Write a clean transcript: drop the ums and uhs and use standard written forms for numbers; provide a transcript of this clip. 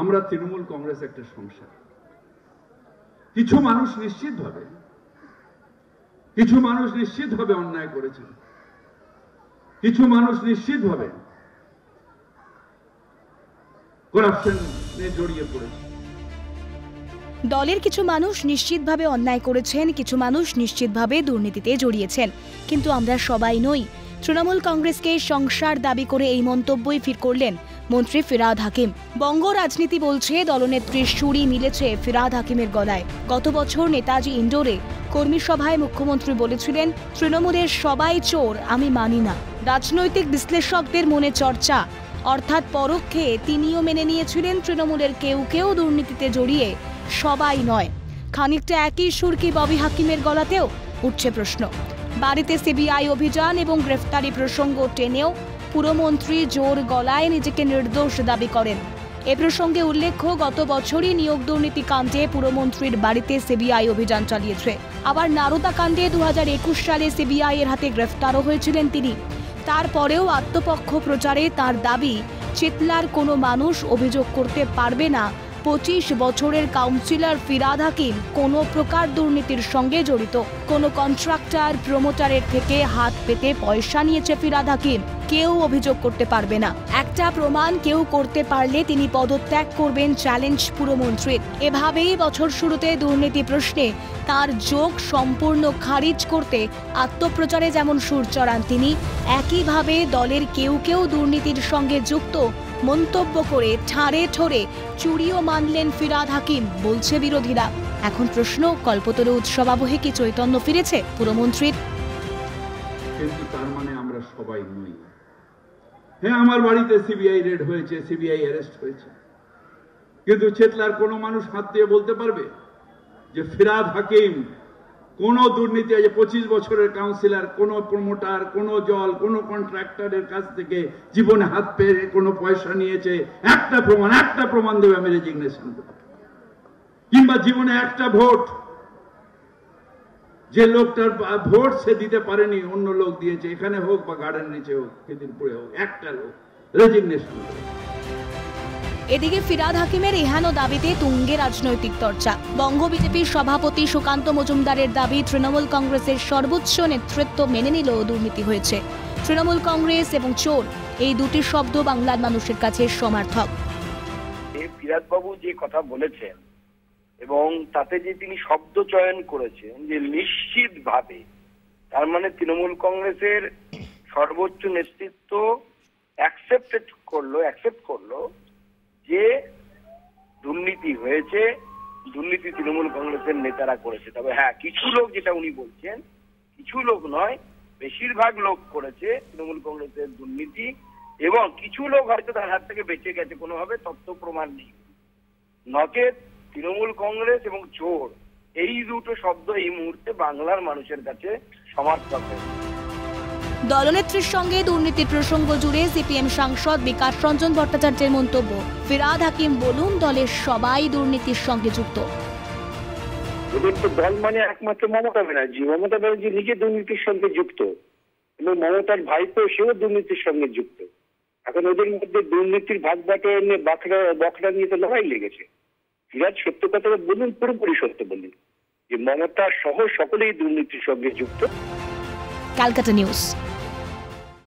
আমরা তৃণমূল কংগ্রেস একটা সংসার। কিছু মানুষ নিশ্চিতভাবে অন্যায় করেছেন, কিছু মানুষ নিশ্চিতভাবে করাপশনে জড়িয়ে পড়েছে। দলের কিছু মানুষ নিশ্চিতভাবে অন্যায় করেছেন, কিছু মানুষ নিশ্চিতভাবে দুর্নীতিতে জড়িয়েছেন, কিন্তু আমরা সবাই নই। তৃণমূল কংগ্রেসকে সংসার দাবি করে এই মন্তব্যই করলেন মন্ত্রী ফিরহাদ হাকিম। বঙ্গ রাজনীতি বলছে দলনেত্রীর সুরি মিলেছে ফিরহাদ হাকিমের গলায়। গত বছর নেতাজি ইন্ডোরে কর্মী সভায় মুখ্যমন্ত্রী বলেছিলেন, তৃণমূলের সবাই চোর, আমি মানি না। রাজনৈতিক বিশ্লেষকদের মনে চর্চা, অর্থাৎ পরোক্ষে তিনিও মেনে নিয়েছিলেন তৃণমূলের কেউ কেউ দুর্নীতিতে জড়িয়ে, সবাই নয়। খানিকটা একই সুর কি ববি হাকিমের গলাতেও? উঠছে প্রশ্ন। বাড়িতে সিবিআই অভিযান এবং গ্রেফতারি প্রসঙ্গ টেনেও পুরমন্ত্রী জোর গলায় নিজেকে নির্দোষ দাবি করেন। এ প্রসঙ্গে উল্লেখ্য, গত বছরই নিয়োগ দুর্নীতি কাণ্ডে পুরমন্ত্রীর বাড়িতে সিবিআই অভিযান চালিয়েছে। আবার নারদা কাণ্ডে 2021 সালে সিবিআই এর হাতে গ্রেফতারও হয়েছিলেন তিনি। তারপরেও আত্মপক্ষ প্রচারে তার দাবি, চিতলার কোনো মানুষ অভিযোগ করতে পারবে না 25 বছরের কাউন্সিলর ফিরহাদ হাকিম কোনো প্রকার দুর্নীতির সঙ্গে জড়িত। কোনো কন্ট্রাক্টর প্রমোটারের থেকে হাত পেতে পয়সা নিয়েছে ফিরহাদ হাকিম, কেউ অভিযোগ করতে পারবে না। একটা প্রমাণ কেউ করতে পারলে তিনি পদত্যাগ করবেন, চ্যালেঞ্জ পুরমন্ত্রীর। এভাবেই বছর শুরুতে দুর্নীতি প্রশ্নে তার যোগ সম্পূর্ণ খারিজ করতে আত্মপ্রচারে যেমন সুর চড়ান তিনি, একইভাবে দলের কেউ কেউ দুর্নীতির সঙ্গে যুক্ত মন্তব্য করে ঠাড়ে ঠোরে চুরিও মানলেন ফিরহাদ হাকিম, বলছে বিরোধীরা। এখন প্রশ্ন, কল্পতরু উৎসব আবহে কি চৈতন্য ফিরেছে পুরমন্ত্রীর? কিন্তু তার মানে আমরা সবাই নই। হ্যাঁ, আমার বাড়িতে সিবিআই রেড হয়েছে, সিবিআই অ্যারেস্ট হয়েছে, কিন্তু চেতলার কোনো মানুষ হাত দিয়ে বলতে পারবে যে ফিরহাদ হাকিম কোন দুর্নীতি, 25 বছরের কাউন্সিলর, কোন প্রমোটার, কোন জল, কোন কন্ট্রাক্টরের কাছ থেকে জীবনে হাত পেয়ে কোন পয়সা নিয়েছে? একটা প্রমাণ দেবে, আমি রেজিগনেশন দেব। কিংবা জীবনে একটা ভোট, যে লোকটার ভোট সে দিতে পারেনি, অন্য লোক দিয়েছে, এখানে হোক বা গার্ডেন নিচে হোক, খেদিরপুরে হোক, একটা লোক, রেজিগনেশন দেব। এদিকে ফিরহাদ হাকিমের এহেন দাবিতে তুঙ্গে রাজনৈতিক চর্চা। বঙ্গ বিজেপির সভাপতি সুকান্ত মজুমদারের দাবি, তৃণমূল কংগ্রেসের সর্বোচ্চ নেতৃত্ব মেনে নিলেও দুর্নীতি হয়েছে। তৃণমূল কংগ্রেস এবং চোর, এই দুটি শব্দ বাংলার মানুষের কাছে সমার্থক। ফিরহাদ বাবু যে কথা বলেছেন এবং তাতে যে তিনি শব্দ চয়ন করেছেন যে নিশ্চিতভাবে, তার মানে তৃণমূল কংগ্রেসের সর্বোচ্চ নেতৃত্ব অ্যাকসেপ্ট করলো যে দুর্নীতি হয়েছে, দুর্নীতি তৃণমূল কংগ্রেসের নেতারা করেছে। তবে হ্যাঁ, কিছু লোক, যেটা উনি বলছেন, কিছু লোক নয়, বেশিরভাগ লোক করেছে তৃণমূল কংগ্রেসের দুর্নীতি, এবং কিছু লোক হয়তো তার হাত থেকে বেঁচে গেছে কোনোভাবে, তথ্য প্রমাণ নেই। নচেত তৃণমূল কংগ্রেস এবং চোর, এই দুটো শব্দ এই মুহূর্তে বাংলার মানুষের কাছে সমার্থক হয়েছে। দলনেত্রীর সঙ্গে দুর্নীতির প্রসঙ্গ জুড়ে সিপিএম সাংসদ বিকাশ রঞ্জন ভট্টাচার্যের মন্তব্য, ফিরহাদ হাকিম বলুন, দলের সবাই দুর্নীতির সঙ্গে যুক্ত। ওদের তো দল মানে একমাত্র মমতা ব্যানার্জি। মমতা ব্যানার্জি নিজে দুর্নীতির সঙ্গে যুক্ত এবং মমতার ভাইপো সেও দুর্নীতির সঙ্গে যুক্ত। এখন ওদের মধ্যে দুর্নীতির ভাগ বাটোয়ারা নিয়ে বখরা নিয়ে তো লড়াই লেগেছে। ফিরহাদ সত্য কথা বলুন, পুরোপুরি সত্য বলুন যে মমতা সহ সকলেই দুর্নীতির সঙ্গে যুক্ত। ক্যালকাটা নিউজ।